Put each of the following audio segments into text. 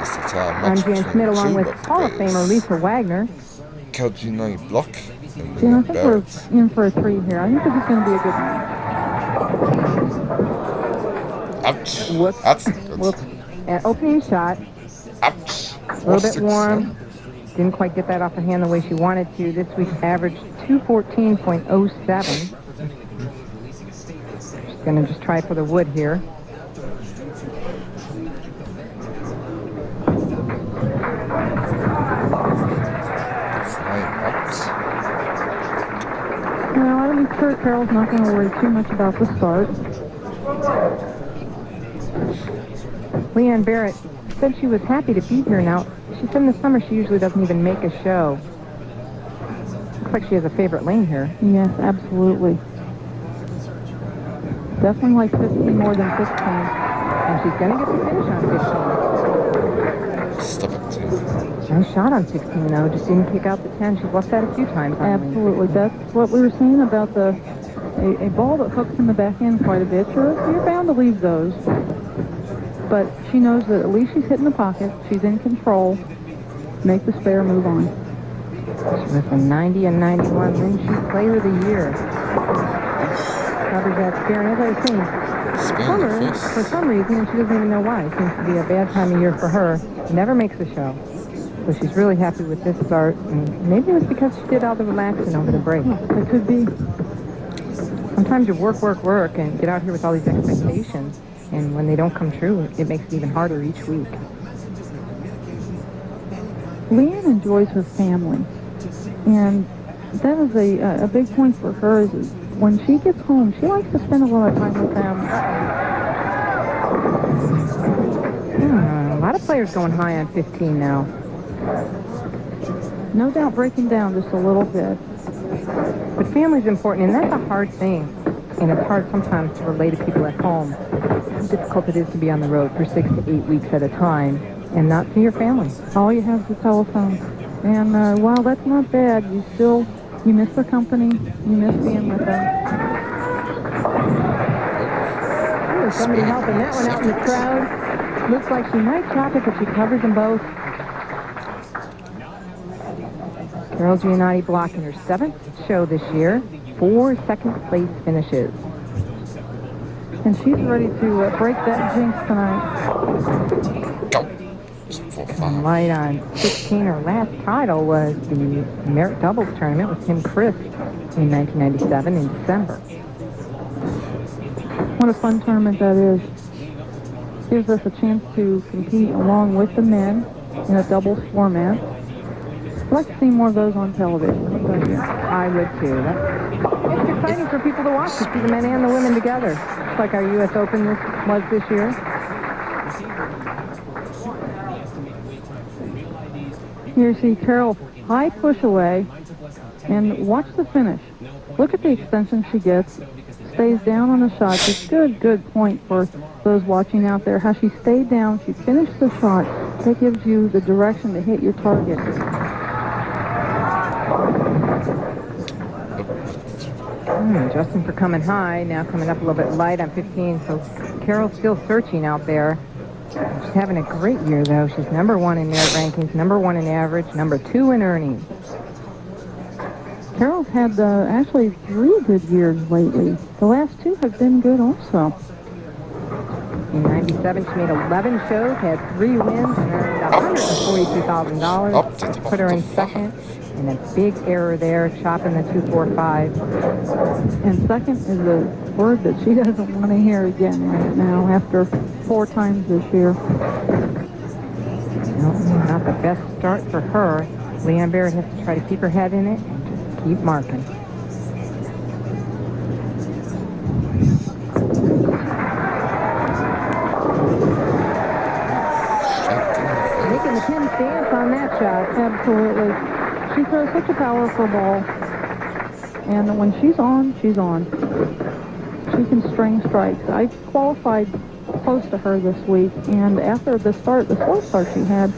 I'm Jan Schmidt along with Hall of Famer Lisa Wagner. Gianotti-Block. Jan, I think we're in for a treat here. I think this is going to be a good match. Ouch. Whoops. That's good. Whoops. And opening shot. Ouch. A little bit warm. Didn't quite get that off her hand the way she wanted to. This week's average 214.07. She's going to just try for the wood here. Well, I'm sure Carol's not going to worry too much about the start. Leanne Barrette said she was happy to be here now. She said in the summer she usually doesn't even make a show. Looks like she has a favorite lane here. Yes, absolutely. Definitely like 15 more than 15. And she's going to get the finish on 15. Stop it. Nice shot on 16, though. Just didn't kick out the 10. She's left that a few times. Absolutely. That's what we were saying about a ball that hooks in the back end quite a bit. You're bound to leave those. But she knows that at least she's hitting the pocket. She's in control. Make the spare, move on. She was a 90 and 91 Lynn Shoot Player of the Year. Covers that spare. And as I was saying, summer, for some reason, and she doesn't even know why, it seems to be a bad time of year for her, never makes the show. So she's really happy with this start. And maybe it was because she did all the relaxing over the break. It could be. Sometimes you work, and get out here with all these expectations. And when they don't come true, it makes it even harder each week. Leanne enjoys her family. And that is a big point for her. Is when she gets home, she likes to spend a lot of time with them. A lot of players going high on 15 now. No doubt breaking down just a little bit. But family's important, and that's a hard thing. And it's hard sometimes to relate to people at home. How difficult it is to be on the road for 6 to 8 weeks at a time and not see your family. All you have is the telephone. And while that's not bad, you miss their company, you miss being with them. Ooh, somebody helping that one out in the crowd. Looks like she might chop it, but she covers them both. Carol Gianotti-Block in her 7th show this year. 4 second-place finishes. And she's ready to break that jinx tonight. And light on 16. Her last title was the Merit Doubles Tournament with Tim Crisp in 1997 in December. What a fun tournament that is. Gives us a chance to compete along with the men in a doubles format. I'd like to see more of those on television. What about you? I would too. It's exciting for people to watch, to see the men and the women together. It's like our U.S. Open was this year. Here you see Carol high push away, and watch the finish. Look at the extension she gets. Stays down on the shot. Just good point for those watching out there. How she stayed down, she finished the shot. That gives you the direction to hit your target. Justin for coming high, now coming up a little bit light on 15, so Carol's still searching out there. She's having a great year, though. She's number 1 in merit rankings, number 1 in average, number 2 in earnings. Carol's had actually 3 good years lately. The last 2 have been good also. In 97, she made 11 shows, had 3 wins, and earned $142,000. Put her in 2nd. And a big error there, chopping the 245. And 2nd is a word that she doesn't want to hear again right now after 4 times this year. No, not the best start for her. Leanne Barrette has to try to keep her head in it and keep marking. Making the pin dance on that shot. Absolutely. She throws such a powerful ball, and when she's on, she's on. She can string strikes. I qualified close to her this week, and after the slow start she had,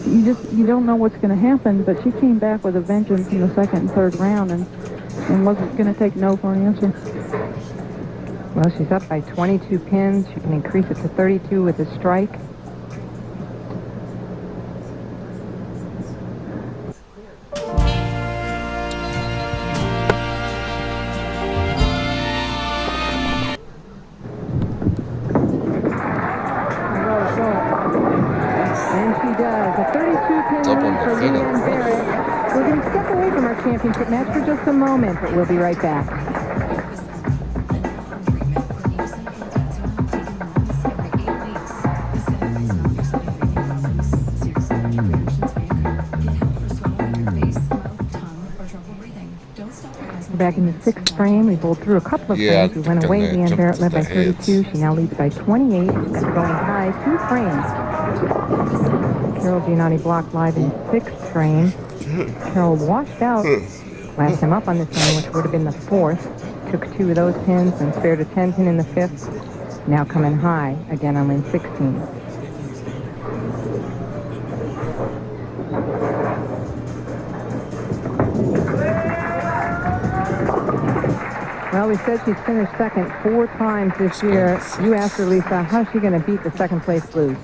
you don't know what's going to happen, but she came back with a vengeance in the 2nd and 3rd round, and wasn't going to take no for an answer. Well, she's up by 22 pins. She can increase it to 32 with a strike. And she does. A 32-pin Double lead for the finish. Leanne Barrette. We're going to step away from our championship match for just a moment, but we'll be right back. Back in the 6th frame, we bowled through a couple of frames. We went away. Leanne Barrette led by 32. She now leads by 28. She's going high 2 frames. Carol Gianotti-Block live in 6th frame. Carol washed out last time up on this lane, which would have been the 4th. Took 2 of those pins and spared a 10 pin in the 5th. Now coming high again on lane 16. Well, we said she's finished second 4 times this year. You asked her, Lisa, how's she going to beat the second place Blues?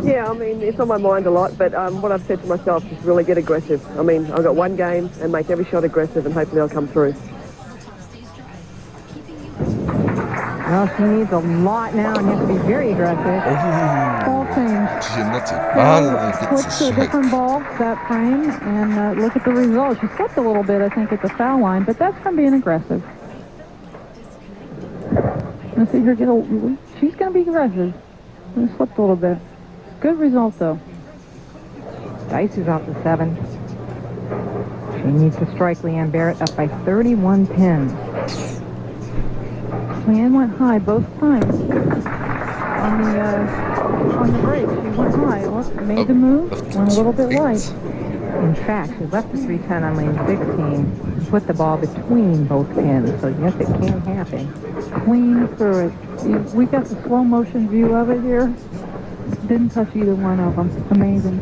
Yeah, I mean, it's on my mind a lot, but what I've said to myself is really get aggressive. I mean, I've got one game and make every shot aggressive and hopefully they'll come through. Well, she needs a lot now and has to be very aggressive. Ball change. Gianotti Switched to a different ball that frame, and look at the result. She slipped a little bit, I think, at the foul line, but that's from being aggressive. Let's see her get a... She's going to be aggressive. She slipped a little bit. Good result, though. Dice is off the 7. She needs to strike Leanne Barrette up by 31 pins. Leanne went high both times on the break. She went high. Look, made the move, went a little bit light. In fact, she left the 310 on lane 16 and put the ball between both pins. So yes, it can happen. Clean through it. We got the slow motion view of it here. Didn't touch either one of them. Amazing.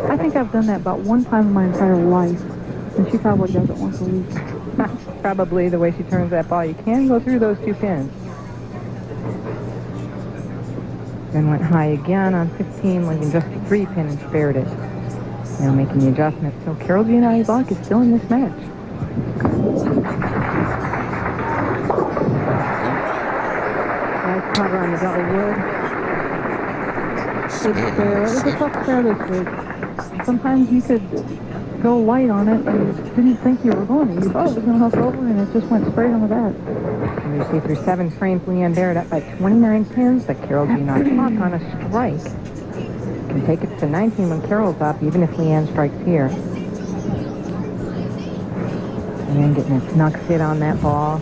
I think I've done that about one time in my entire life, and she probably does it once a week. Probably the way she turns that ball. You can go through those 2 pins. Then went high again on 15, leaving just a 3 pin and spared it. Now making the adjustment. So Carol Gianotti-Block is still in this match. Nice cover on the double wood. It was a tough pair this week. Sometimes you could go light on it and you didn't think you were going to. You thought it was going to hook over and it just went straight on the back. And you see through 7 frames, Leanne Barrette up by 29 pins, but Carol Gianotti-Block on a strike. Can take it to 19 when Carol's up, even if Leanne strikes here. And then getting a snug hit on that ball.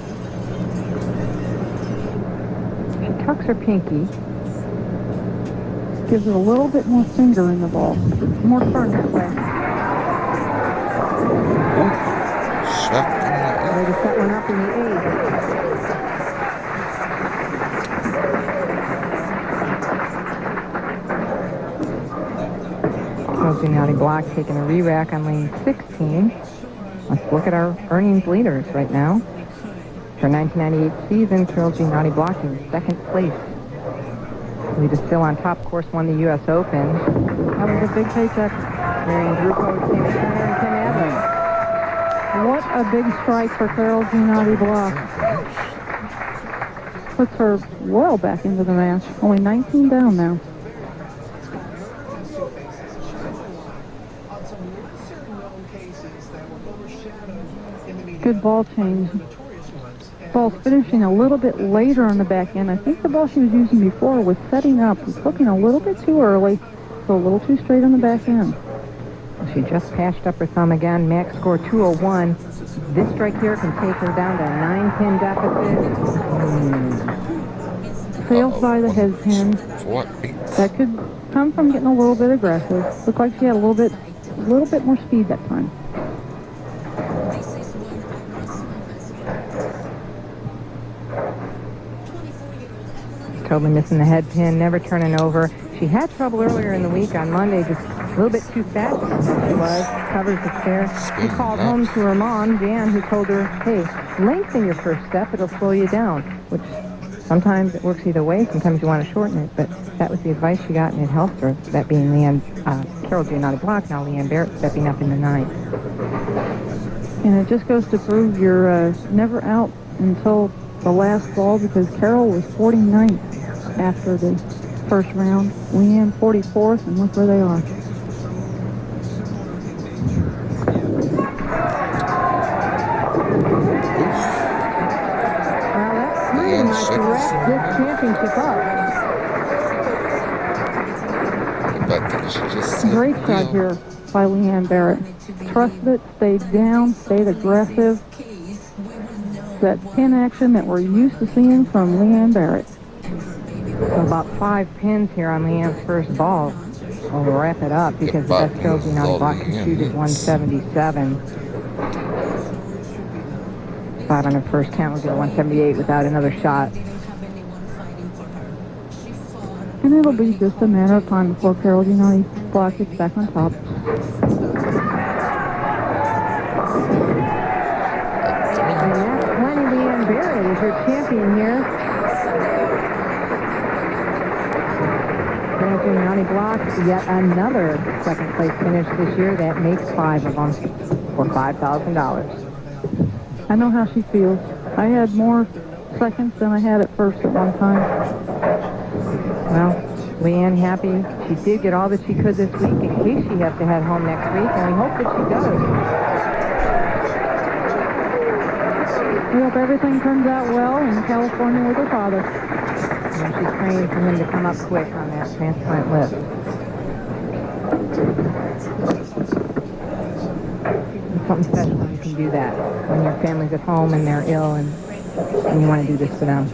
She tucks her pinky. Gives it a little bit more finger in the ball. More turn that way. Way to set one up in the 8th. Carol Gianotti-Block taking a re-rack on lane 16. Let's look at our earnings leaders right now. For 1998 season, Carol Gianotti-Block in 2nd place. Lead is still on top. Of course, won the U.S. Open. That was a big paycheck. Marion Grupo, Tammy Turner, and Kim Evans. What a big strike for Carol Gianotti-Block. Puts her well back into the match. Only 19 down now. Good ball change. Ball's finishing a little bit later on the back end. I think the ball she was using before was setting up. Was hooking a little bit too early, so a little too straight on the back end. She just patched up her thumb again. Max score 201. This strike here can take her down to a 9-pin deficit. Fails by the head pin. That could come from getting a little bit aggressive. Looked like she had a little bit more speed that time. Totally missing the head pin, never turning over. She had trouble earlier in the week on Monday, just a little bit too fast. She was, covers the stairs. She called home to her mom, Jan, who told her, hey, lengthen your first step, it'll slow you down, which sometimes it works either way. Sometimes you want to shorten it, but that was the advice she got, and it helped her. That being Carol Gianotti-Block, now Leanne Barrette stepping up in the 9th. And it just goes to prove you're never out until the last ball, because Carol was 49th. after the first round. Leanne 44th, and look where they are. Well, that's kind of nice to wrap this championship up. Great shot here by Leanne Barrette. Trusted it, stayed down, stayed aggressive. That pin action that we're used to seeing from Leanne Barrette. So about 5 pins here on Leanne's first ball. We'll wrap it up because the best field Gianotti-Block can shoot is 177. 5 on her first count will get a 178 without another shot. And it'll be just a matter of time before Carol Gianotti-Block gets back on top. And that's plenty. Leanne Barrette is her champion here. Gianotti-Block, yet another second place finish this year. That makes 5 of them for $5,000. I know how she feels. I had more seconds than I had at first at one time. Well, Leanne happy. She did get all that she could this week in case she has to head home next week, and we hope that she does. We hope everything turns out well in California with her father. And she's praying for him to come up quick on that transplant list. It's something special when you can do that. When your family's at home and they're ill and you want to do this for them.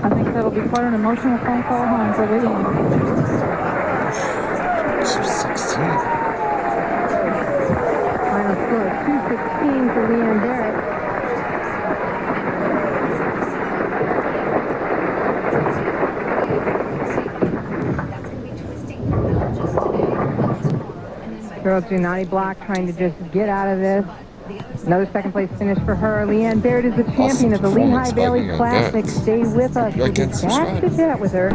I think that'll be quite an emotional phone call home for Leanne. She's 16. Final score 216 for Leanne Barrette. Girls Gianotti-Block trying to just get out of this. Another second place finish for her. Leanne Barrette is the champion of the Lehigh Valley Classic. Stay with us. We'll get back to chat with her